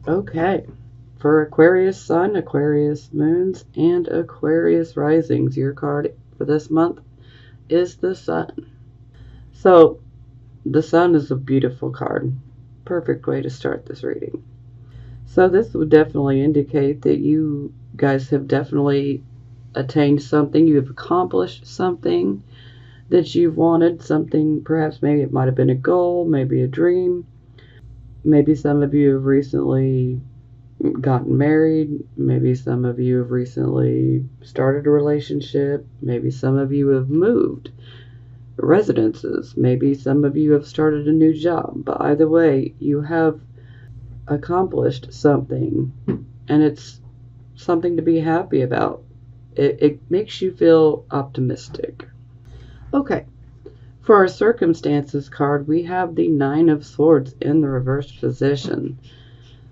Okay. For Aquarius Sun, Aquarius Moons, and Aquarius Risings, your card for this month is the Sun. So, the Sun is a beautiful card. Perfect way to start this reading. So, this would definitely indicate that you guys have definitely attained something. You have accomplished something that you've wanted. Something, perhaps, maybe it might have been a goal, maybe a dream. Maybe some of you have recently gotten married. Maybe some of you have recently started a relationship. Maybe some of you have moved residences. Maybe some of you have started a new job. But either way, you have accomplished something, and it's something to be happy about. It makes you feel optimistic. Okay, for our circumstances card, we have the Nine of Swords in the reversed position.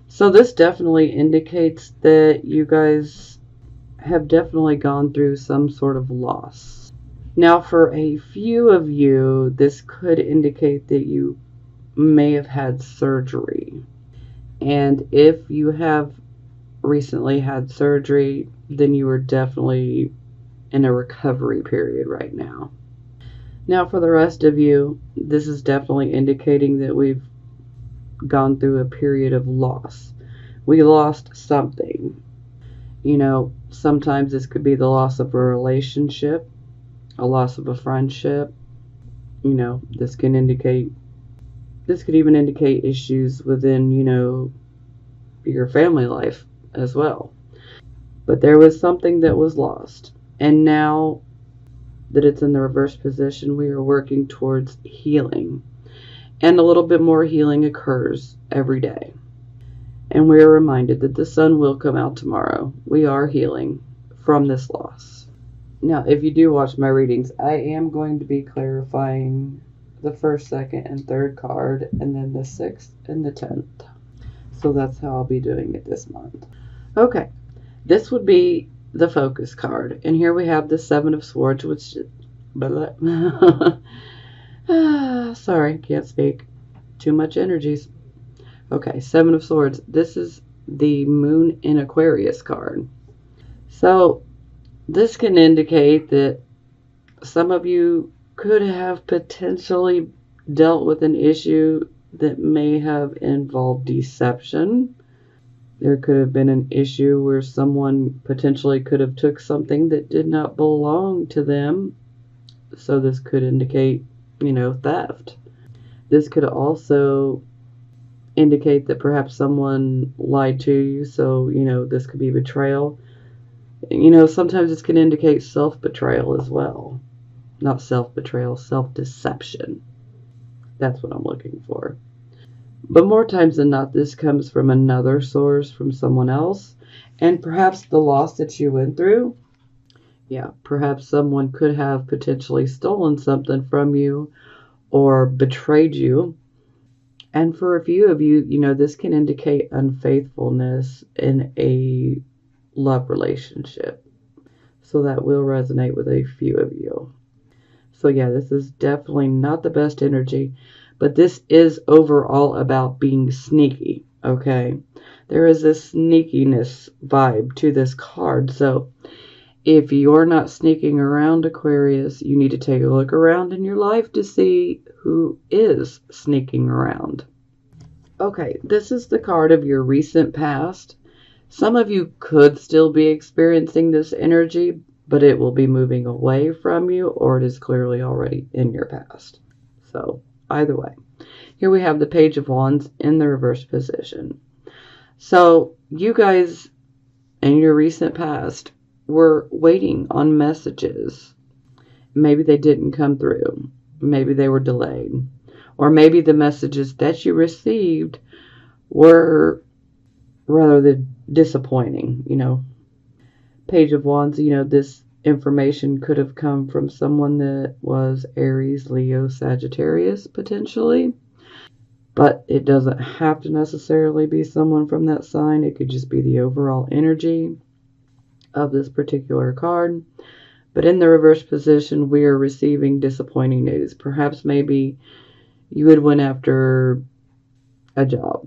So this definitely indicates that you guys have definitely gone through some sort of loss. Now, for a few of you, this could indicate that you may have had surgery. And if you have recently had surgery, then you are definitely in a recovery period right now. Now, for the rest of you, this is definitely indicating that we've gone through a period of loss. We lost something. You know, sometimes this could be the loss of a relationship, a loss of a friendship. You know, this could even indicate issues within, your family life as well. But there was something that was lost. And now that it's in the reverse position, we are working towards healing. And a little bit more healing occurs every day. And we are reminded that the sun will come out tomorrow. We are healing from this loss. Now, if you do watch my readings, I am going to be clarifying the first, second, and third card, and then the 6th and the 10th. So that's how I'll be doing it this month. Okay, this would be the focus card. And here we have the Seven of Swords, which... sorry, can't speak. Too much energies. Okay, Seven of Swords. This is the Moon in Aquarius card. So this can indicate that some of you could have potentially dealt with an issue that may have involved deception. There could have been an issue where someone potentially could have took something that did not belong to them. So this could indicate, theft. This could also indicate that perhaps someone lied to you. So, this could be betrayal. Sometimes this can indicate self-betrayal as well. Not self-betrayal, self-deception. That's what I'm looking for. But more times than not, this comes from another source, from someone else. And perhaps the loss that you went through, perhaps someone could have potentially stolen something from you or betrayed you. And for a few of you, this can indicate unfaithfulness in a love relationship. So that will resonate with a few of you. So this is definitely not the best energy, but this is overall about being sneaky, okay? There is a sneakiness vibe to this card. So if you're not sneaking around, Aquarius, you need to take a look around in your life to see who is sneaking around. Okay, this is the card of your recent past. Some of you could still be experiencing this energy, but it will be moving away from you, or it is clearly already in your past. So either way, here we have the Page of Wands in the reverse position. So you guys in your recent past were waiting on messages. Maybe they didn't come through. Maybe they were delayed. Or maybe the messages that you received were rather disappointing, Page of Wands, this information could have come from someone that was Aries, Leo, Sagittarius, potentially. But it doesn't have to necessarily be someone from that sign. It could just be the overall energy of this particular card. But in the reverse position, we are receiving disappointing news. Perhaps maybe you had went after a job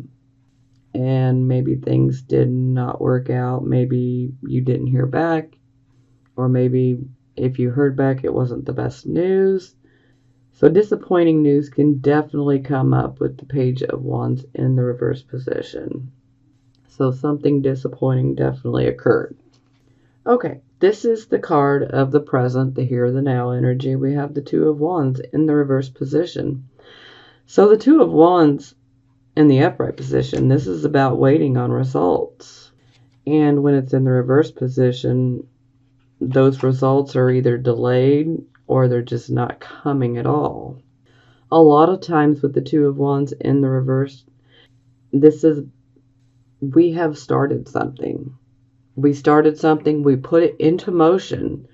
and maybe things did not work out. Maybe you didn't hear back, or maybe if you heard back, it wasn't the best news. So disappointing news can definitely come up with the Page of Wands in the reverse position. So something disappointing definitely occurred. Okay, this is the card of the present, the here, the now energy. We have the Two of Wands in the reverse position. So the Two of Wands in the upright position, this is about waiting on results. And when it's in the reverse position, those results are either delayed or they're just not coming at all. A lot of times with the Two of Wands in the reverse, we have started something. We started something, we put it into motion,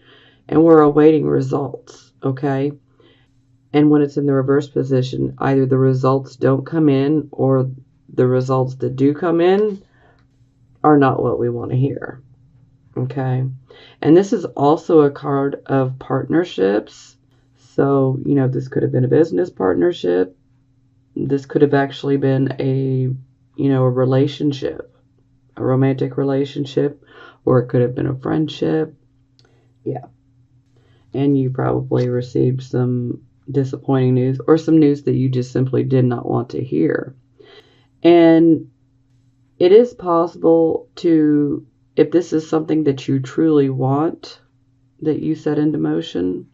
and we're awaiting results, okay? And when it's in the reverse position, either the results don't come in or the results that do come in are not what we want to hear, okay? And this is also a card of partnerships. So, this could have been a business partnership. This could have actually been a relationship, a romantic relationship, or it could have been a friendship. Yeah. And you probably received some disappointing news or some news that you just simply did not want to hear. And it is possible to, if this is something that you truly want, that you set into motion,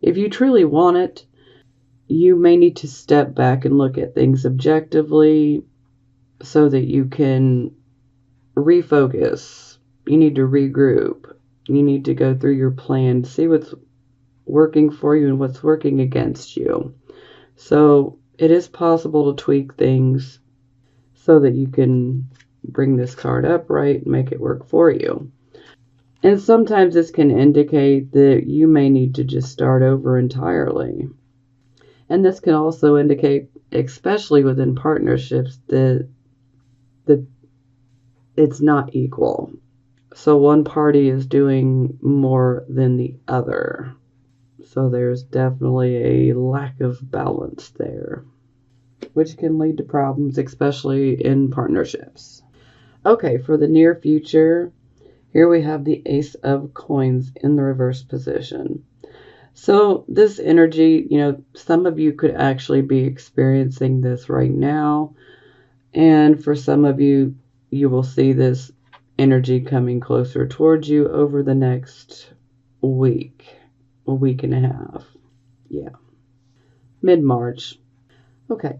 if you truly want it, you may need to step back and look at things objectively so that you can refocus. You need to regroup. You need to go through your plan to see what's working for you and what's working against you. So it is possible to tweak things so that you can bring this card upright and make it work for you. And sometimes this can indicate that you may need to just start over entirely. And this can also indicate, especially within partnerships, that it's not equal. So one party is doing more than the other. So there's definitely a lack of balance there, which can lead to problems, especially in partnerships. Okay, for the near future, here we have the Ace of Coins in the reverse position. So this energy, some of you could actually be experiencing this right now. And for some of you, you will see this energy coming closer towards you over the next week, a week and a half. Yeah. Mid-March. Okay.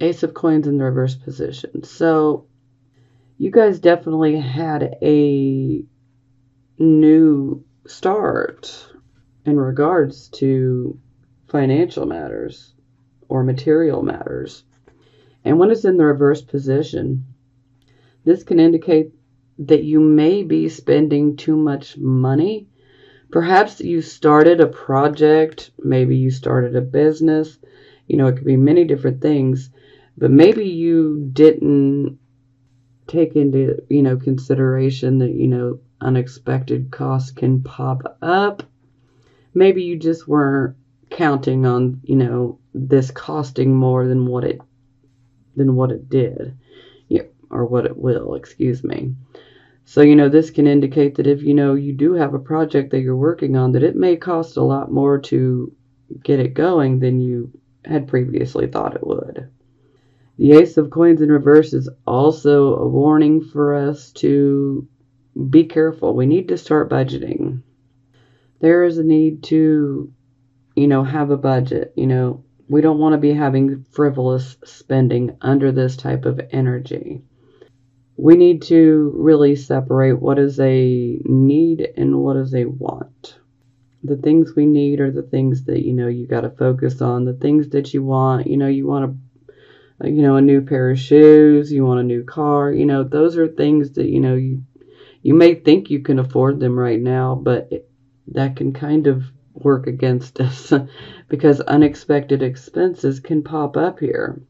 Ace of Coins in the reverse position. So you guys definitely had a new start in regards to financial matters or material matters. And when it's in the reverse position, this can indicate that you may be spending too much money. Perhaps you started a project, maybe you started a business, it could be many different things, but maybe you didn't take into, consideration that, unexpected costs can pop up. Maybe you just weren't counting on, this costing more than what it did. Yeah, or what it will, excuse me. So, this can indicate that if, you do have a project that you're working on, that it may cost a lot more to get it going than you had previously thought it would. The Ace of Coins in reverse is also a warning for us to be careful. We need to start budgeting. There is a need to, have a budget. We don't want to be having frivolous spending under this type of energy. We need to really separate what is a need and what is a want. The things we need are the things that, you got to focus on. The things that you want, you want a new pair of shoes, you want a new car, those are things that, you may think you can afford them right now, but that can kind of work against us because unexpected expenses can pop up here.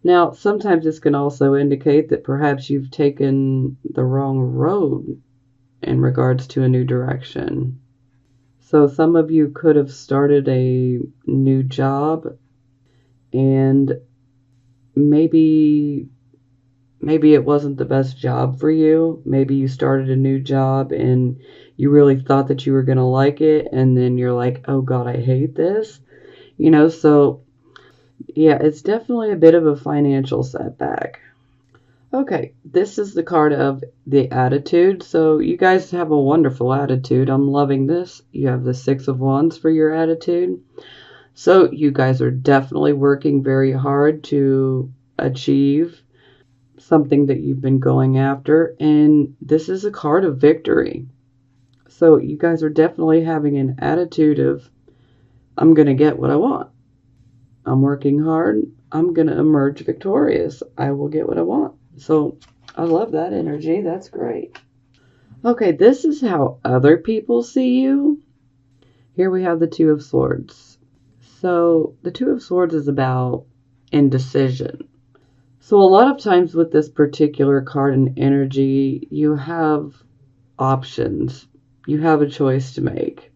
Now, sometimes this can also indicate that perhaps you've taken the wrong road in regards to a new direction. So some of you could have started a new job and maybe maybe it wasn't the best job for you. Maybe you started a new job and you really thought that you were going to like it, and then you're like, oh God, I hate this. So yeah, it's definitely a bit of a financial setback. Okay, this is the card of the attitude. So you guys have a wonderful attitude. I'm loving this. You have the Six of Wands for your attitude. So you guys are definitely working very hard to achieve something that you've been going after. And this is a card of victory. So you guys are definitely having an attitude of, I'm going to get what I want. I'm working hard. I'm going to emerge victorious. I will get what I want. So I love that energy. That's great. Okay, this is how other people see you. Here we have the Two of Swords. So the Two of Swords is about indecision. So a lot of times with this particular card and energy, you have options. You have a choice to make.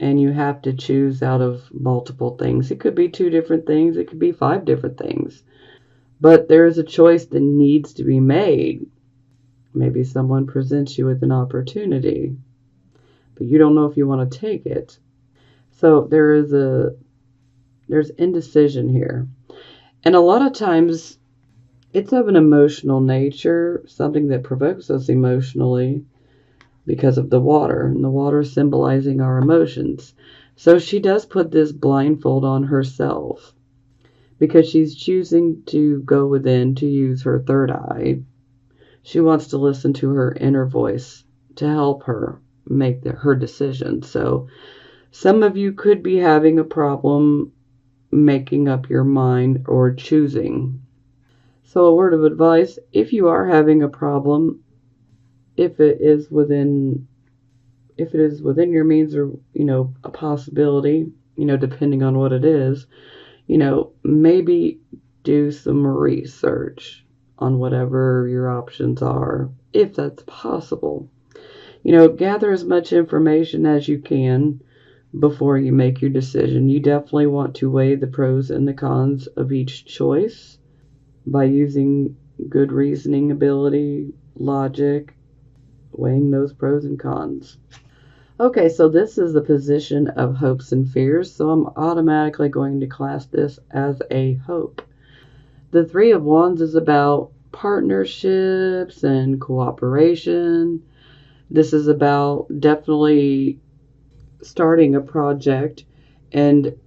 And you have to choose out of multiple things. It could be 2 different things. It could be 5 different things. But there is a choice that needs to be made. Maybe someone presents you with an opportunity, but you don't know if you want to take it. So there's indecision here. And a lot of times it's of an emotional nature, something that provokes us emotionally because of the water, and the water symbolizing our emotions. So she does put this blindfold on herself because she's choosing to go within, to use her third eye. She wants to listen to her inner voice to help her make her decision. So some of you could be having a problem making up your mind or choosing. So a word of advice, if you are having a problem, if it is within your means, or a possibility, depending on what it is, maybe do some research on whatever your options are, if that's possible. Gather as much information as you can before you make your decision. You definitely want to weigh the pros and the cons of each choice by using good reasoning ability, logic, weighing those pros and cons. Okay, so this is the position of hopes and fears, so I'm automatically going to class this as a hope. The Three of Wands is about partnerships and cooperation. This is about definitely starting a project, and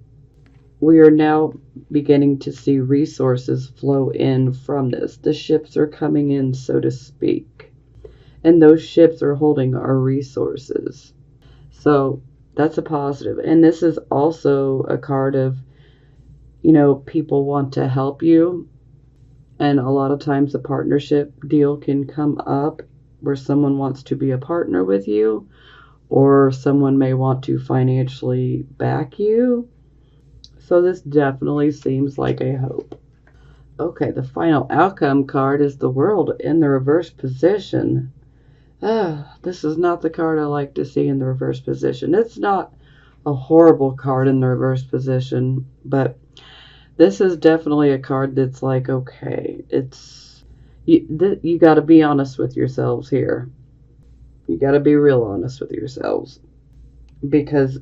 we are now beginning to see resources flow in from this. The ships are coming in, so to speak, and those ships are holding our resources. So that's a positive. And this is also a card of, people want to help you. And a lot of times a partnership deal can come up where someone wants to be a partner with you, or someone may want to financially back you. So this definitely seems like a hope. Okay, the final outcome card is the World in the reverse position. This is not the card I like to see in the reverse position. It's not a horrible card in the reverse position, but this is definitely a card that's like, okay, you got to be honest with yourselves here. You got to be real honest with yourselves, because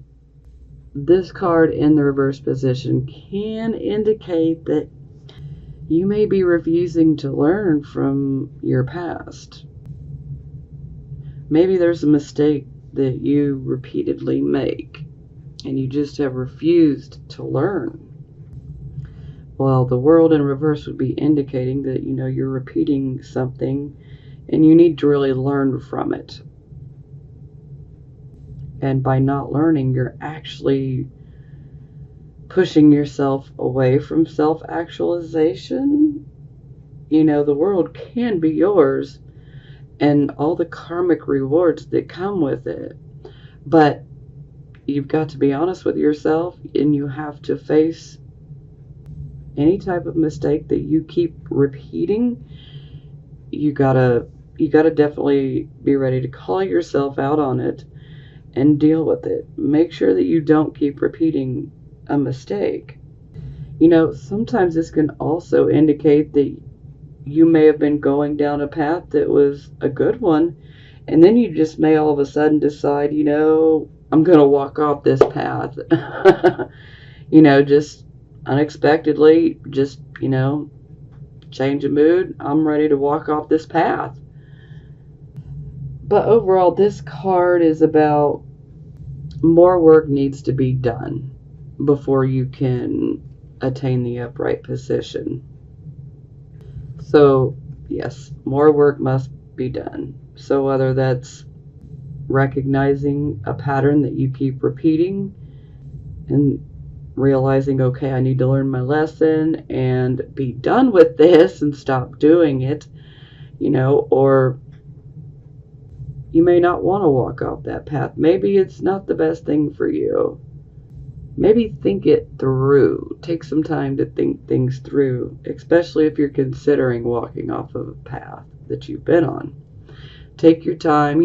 this card in the reverse position can indicate that you may be refusing to learn from your past. Maybe there's a mistake that you repeatedly make and you just have refused to learn. Well, the World in reverse would be indicating that, you're repeating something and you need to really learn from it. And by not learning, you're actually pushing yourself away from self-actualization. The world can be yours and all the karmic rewards that come with it. But you've got to be honest with yourself, and you have to face any type of mistake that you keep repeating. You gotta definitely be ready to call yourself out on it and deal with it. Make sure that you don't keep repeating a mistake. Sometimes this can also indicate that you may have been going down a path that was a good one, and then you just may all of a sudden decide, I'm going to walk off this path. Just unexpectedly, just, change of mood. I'm ready to walk off this path. But overall, this card is about more work needs to be done before you can attain the upright position. So, yes, more work must be done. So, whether that's recognizing a pattern that you keep repeating and realizing, okay, I need to learn my lesson and be done with this and stop doing it, or you may not want to walk off that path. Maybe it's not the best thing for you. Maybe think it through. Take some time to think things through, especially if you're considering walking off of a path that you've been on. Take your time,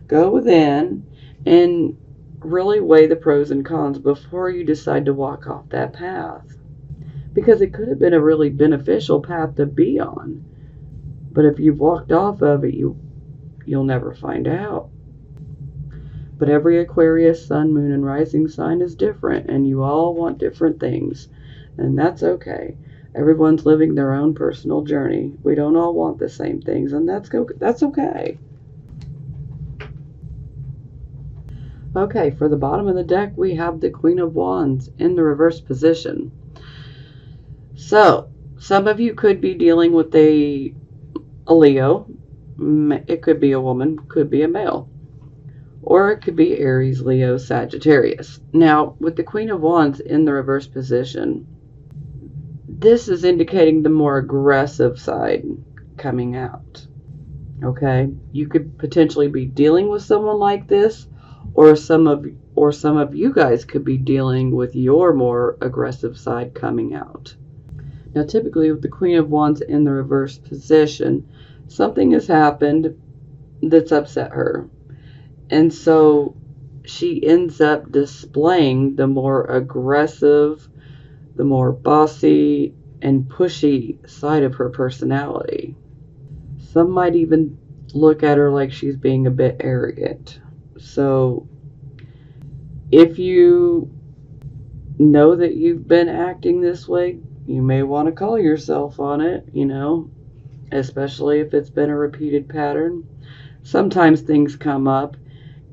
go within and really weigh the pros and cons before you decide to walk off that path. Because it could have been a really beneficial path to be on. But if you've walked off of it, you'll never find out. But every Aquarius, sun, moon, and rising sign is different, and you all want different things. And that's okay. Everyone's living their own personal journey. We don't all want the same things, and that's okay. Okay, for the bottom of the deck, we have the Queen of Wands in the reverse position. So, some of you could be dealing with a Leo. It could be a woman, could be a male. Or it could be Aries, Leo, Sagittarius. Now, with the Queen of Wands in the reverse position, this is indicating the more aggressive side coming out. Okay? You could potentially be dealing with someone like this, or some of you guys could be dealing with your more aggressive side coming out. Now, typically with the Queen of Wands in the reverse position, something has happened that's upset her. And so she ends up displaying the more aggressive, the more bossy and pushy side of her personality. Some might even look at her like she's being a bit arrogant. So if you know that you've been acting this way, you may want to call yourself on it, especially if it's been a repeated pattern. Sometimes things come up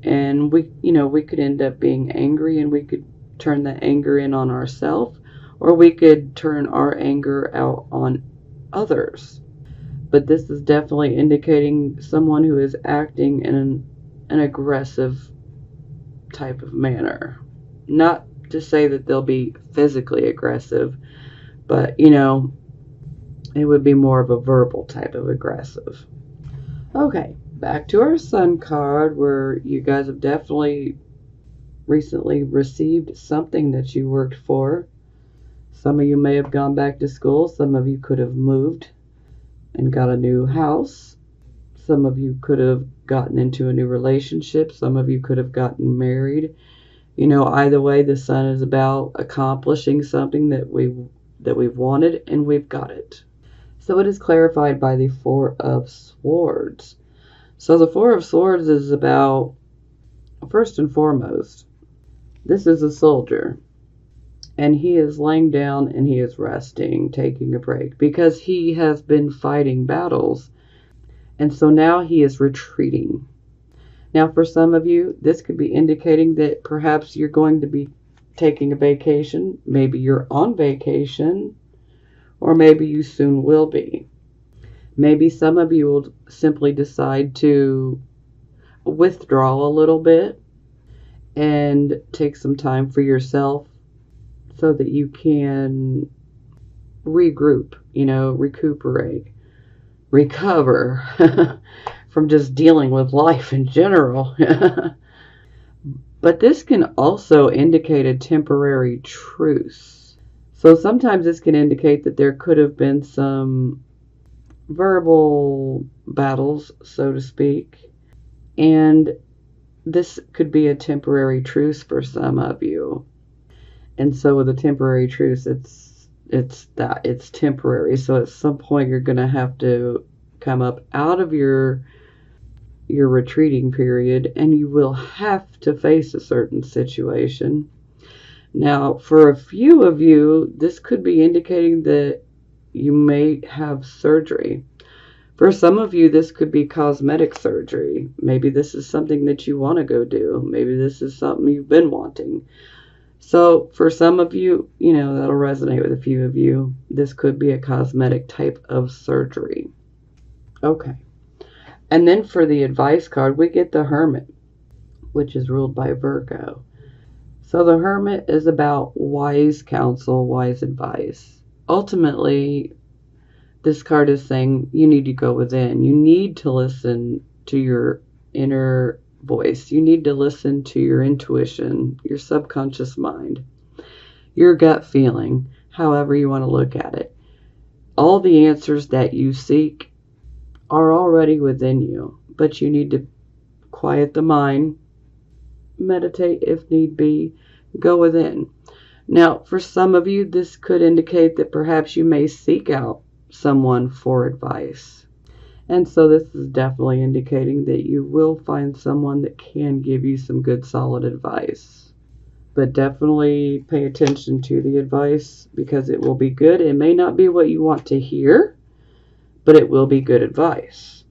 and we could end up being angry, and we could turn the anger in on ourselves, or we could turn our anger out on others. But this is definitely indicating someone who is acting in an aggressive type of manner. Not to say that they'll be physically aggressive, but it would be more of a verbal type of aggressive. Okay, back to our Sun card, where you guys have definitely recently received something that you worked for. Some of you may have gone back to school. Some of you could have moved and got a new house. Some of you could have gotten into a new relationship. Some of you could have gotten married. Either way, the Sun is about accomplishing something that we've wanted, and we've got it. So it is clarified by the Four of Swords. So the Four of Swords is about, first and foremost, this is a soldier. And he is laying down and he is resting, taking a break, because he has been fighting battles. And so now he is retreating. Now for some of you, this could be indicating that perhaps you're going to be taking a vacation. Maybe you're on vacation. Or maybe you soon will be. Maybe some of you will simply decide to withdraw a little bit and take some time for yourself so that you can regroup, recuperate, recover from just dealing with life in general. But this can also indicate a temporary truce. So sometimes this can indicate that there could have been some verbal battles, so to speak, and this could be a temporary truce for some of you. And so with a temporary truce, it's temporary. So at some point you're going to have to come up out of your retreating period, and you will have to face a certain situation. Now, for a few of you, this could be indicating that you may have surgery. For some of you, this could be cosmetic surgery. Maybe this is something that you want to go do. Maybe this is something you've been wanting. So for some of you, that'll resonate with a few of you. This could be a cosmetic type of surgery. Okay. And then for the advice card, we get the Hermit, which is ruled by Virgo. So the Hermit is about wise counsel, wise advice. Ultimately, this card is saying you need to go within. You need to listen to your inner voice. You need to listen to your intuition, your subconscious mind, your gut feeling, however you want to look at it. All the answers that you seek are already within you, but you need to quiet the mind, meditate if need be, go within. Now, for some of you, this could indicate that perhaps you may seek out someone for advice. And so this is definitely indicating that you will find someone that can give you some good solid advice. But definitely pay attention to the advice because it will be good. It may not be what you want to hear, but it will be good advice.